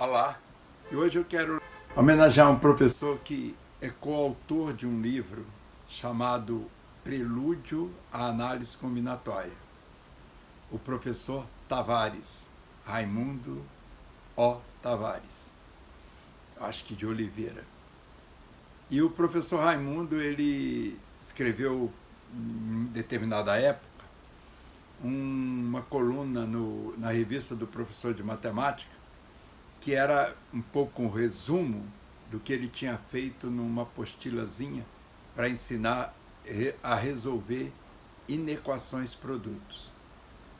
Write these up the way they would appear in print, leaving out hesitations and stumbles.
Olá, e hoje eu quero homenagear um professor que é coautor de um livro chamado Prelúdio à Análise Combinatória, o professor Tavares, Raimundo O. Tavares, acho que de Oliveira. E o professor Raimundo, ele escreveu em determinada época uma coluna na revista do professor de matemática, que era um pouco um resumo do que ele tinha feito numa apostilazinha para ensinar a resolver inequações produtos.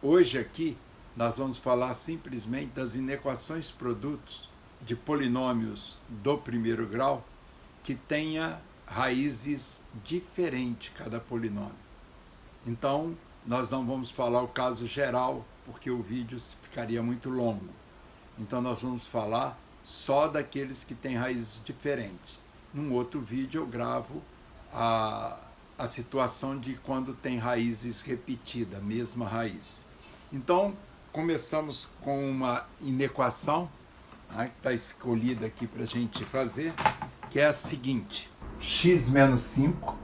Hoje aqui nós vamos falar simplesmente das inequações produtos de polinômios do primeiro grau que tenha raízes diferentes cada polinômio. Então, nós não vamos falar o caso geral, porque o vídeo ficaria muito longo. Então, nós vamos falar só daqueles que têm raízes diferentes. Num outro vídeo, eu gravo a situação de quando tem raízes repetidas, mesma raiz. Então, começamos com uma inequação, né, que está escolhida aqui para a gente fazer, que é a seguinte: x menos 5,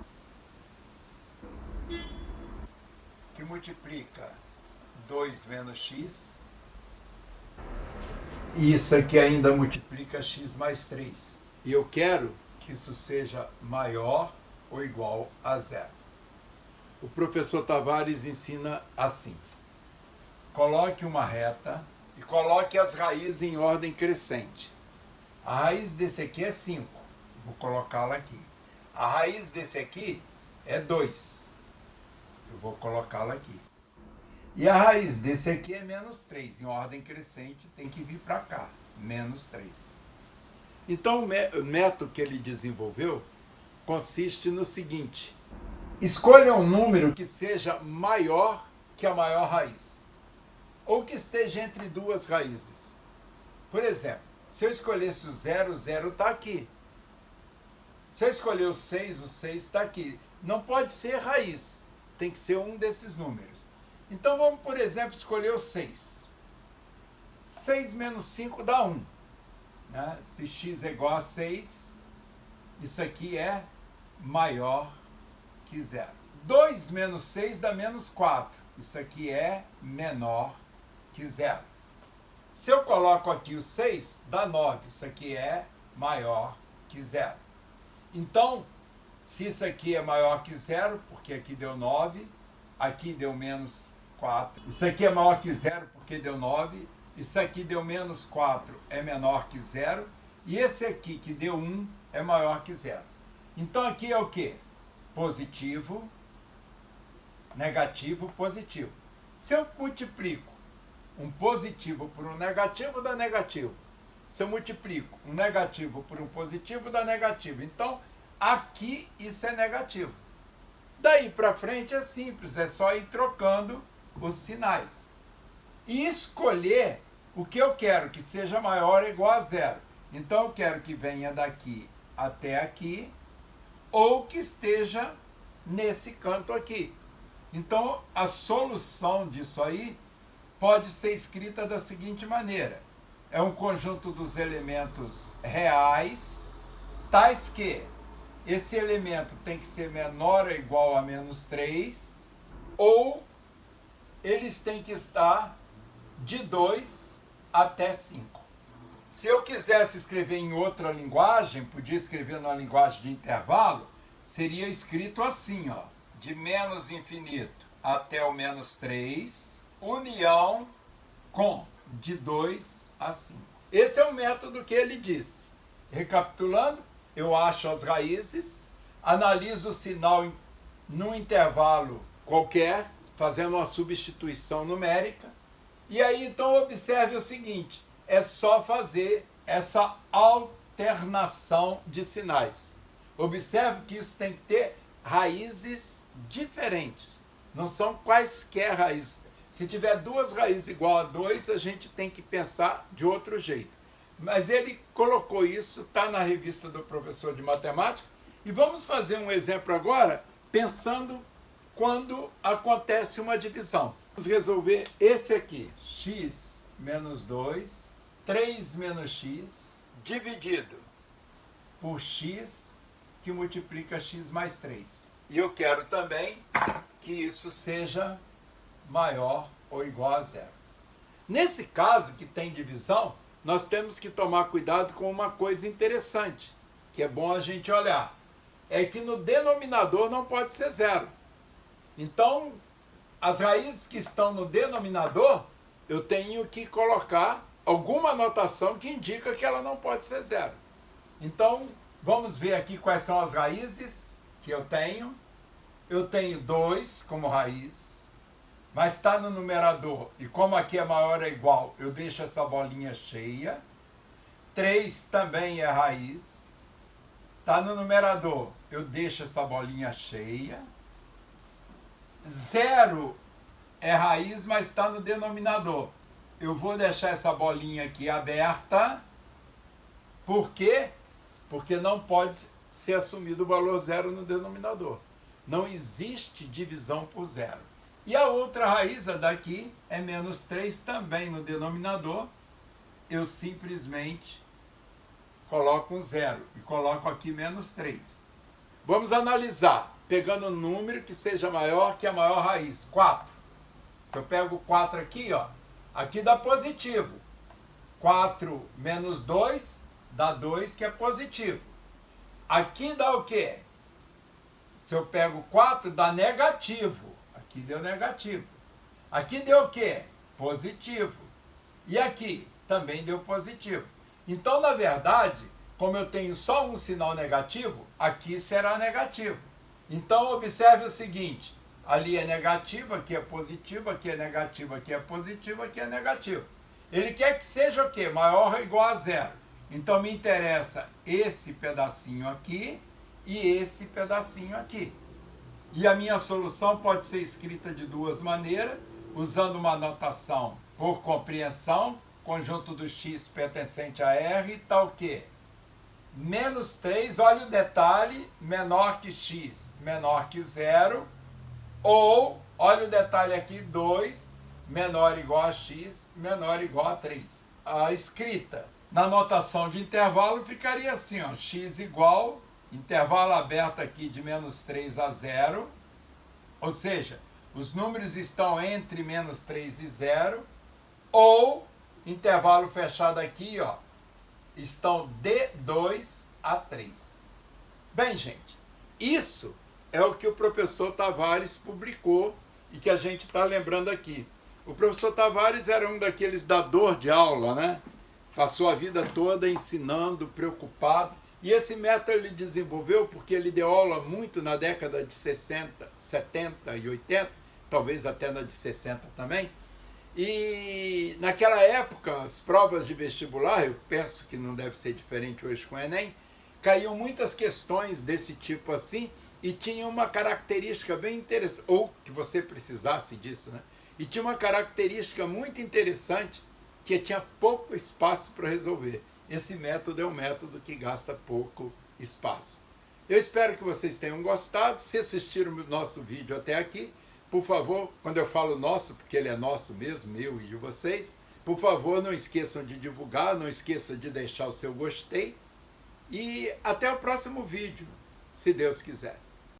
que multiplica 2 menos x, e isso aqui ainda multiplica x mais 3. E eu quero que isso seja maior ou igual a zero. O professor Tavares ensina assim: coloque uma reta e coloque as raízes em ordem crescente. A raiz desse aqui é 5, vou colocá-la aqui. A raiz desse aqui é 2, eu vou colocá-la aqui. E a raiz desse aqui é menos 3, em ordem crescente tem que vir para cá, menos 3. Então o método que ele desenvolveu consiste no seguinte: escolha um número que seja maior que a maior raiz, ou que esteja entre duas raízes. Por exemplo, se eu escolhesse o 0, o 0 está aqui. Se eu escolher o 6 está aqui. Não pode ser raiz, tem que ser um desses números. Então vamos, por exemplo, escolher o 6. 6 menos 5 dá 1. Né? Se x é igual a 6, isso aqui é maior que 0. 2 menos 6 dá menos 4. Isso aqui é menor que 0. Se eu coloco aqui o 6, dá 9. Isso aqui é maior que 0. Então, se isso aqui é maior que 0, porque aqui deu 9, aqui deu menos 4. Isso aqui é maior que 0 porque deu 9. Isso aqui deu menos 4, é menor que 0. E esse aqui que deu 1 é maior que 0. Então aqui é o quê? Positivo, negativo, positivo. Se eu multiplico um positivo por um negativo, dá negativo. Se eu multiplico um negativo por um positivo, dá negativo. Então, aqui isso é negativo. Daí para frente é simples, é só ir trocando os sinais. E escolher o que eu quero, que seja maior ou igual a 0. Então, eu quero que venha daqui até aqui, ou que esteja nesse canto aqui. Então, a solução disso aí pode ser escrita da seguinte maneira: é um conjunto dos elementos reais, tais que esse elemento tem que ser menor ou igual a menos 3, ou eles têm que estar de 2 até 5. Se eu quisesse escrever em outra linguagem, podia escrever na linguagem de intervalo, seria escrito assim, ó: de menos infinito até o menos 3, união com de 2 a 5. Esse é o método que ele disse. Recapitulando, eu acho as raízes, analiso o sinal num intervalo qualquer, fazendo uma substituição numérica, e aí então observe o seguinte: é só fazer essa alternação de sinais. Observe que isso tem que ter raízes diferentes, não são quaisquer raízes. Se tiver duas raízes igual a 2, a gente tem que pensar de outro jeito. Mas ele colocou isso, está na revista do professor de matemática. E vamos fazer um exemplo agora, pensando quando acontece uma divisão. Vamos resolver esse aqui: x menos 2 3 menos x dividido por x, que multiplica x mais 3. E eu quero também que isso seja maior ou igual a zero. Nesse caso que tem divisão, nós temos que tomar cuidado com uma coisa interessante, que é bom a gente olhar. É que no denominador não pode ser zero. Então, as raízes que estão no denominador, eu tenho que colocar alguma notação que indica que ela não pode ser zero. Então, vamos ver aqui quais são as raízes que eu tenho. Eu tenho 2 como raiz, mas está no numerador, e como aqui é maior ou igual, eu deixo essa bolinha cheia. 3 também é raiz. Está no numerador, eu deixo essa bolinha cheia. 0 é raiz, mas está no denominador. Eu vou deixar essa bolinha aqui aberta. Por quê? Porque não pode ser assumido o valor zero no denominador. Não existe divisão por zero. E a outra raiz, a daqui, é menos 3 também no denominador. Eu simplesmente coloco um zero e coloco aqui menos 3. Vamos analisar, pegando um número que seja maior que a maior raiz, 4. Se eu pego 4 aqui, ó, aqui dá positivo. 4 menos 2 dá 2, que é positivo. Aqui dá o quê? Se eu pego 4, dá negativo. Aqui deu negativo. Aqui deu o quê? Positivo. E aqui também deu positivo. Então, na verdade, como eu tenho só um sinal negativo, aqui será negativo. Então, observe o seguinte. Ali é negativo, aqui é positivo, aqui é negativo, aqui é positivo, aqui é negativo. Ele quer que seja o quê? Maior ou igual a zero. Então, me interessa esse pedacinho aqui e esse pedacinho aqui. E a minha solução pode ser escrita de duas maneiras, usando uma notação por compreensão, conjunto do x pertencente a R, tá o quê? Menos 3, olha o detalhe, menor que x, menor que zero, ou, olha o detalhe aqui, 2, menor ou igual a x, menor ou igual a 3. A escrita na notação de intervalo ficaria assim, ó, x igual, intervalo aberto aqui de menos 3 a 0, ou seja, os números estão entre menos 3 e 0, ou, intervalo fechado aqui, ó, estão de 2 a 3. Bem, gente, isso é o que o professor Tavares publicou e que a gente está lembrando aqui. O professor Tavares era um daqueles dador de aula, né? Passou a vida toda ensinando, preocupado. E esse método ele desenvolveu porque ele deu aula muito na década de 60, 70 e 80, talvez até na de 60 também. E naquela época, as provas de vestibular, eu penso que não deve ser diferente hoje com o Enem, caíam muitas questões desse tipo assim, e tinha uma característica bem interessante, ou que você precisasse disso, né? E tinha uma característica muito interessante, que tinha pouco espaço para resolver. Esse método é um método que gasta pouco espaço. Eu espero que vocês tenham gostado. Se assistiram o nosso vídeo até aqui, por favor, quando eu falo nosso, porque ele é nosso mesmo, meu e de vocês, por favor, não esqueçam de divulgar, não esqueçam de deixar o seu gostei. E até o próximo vídeo, se Deus quiser.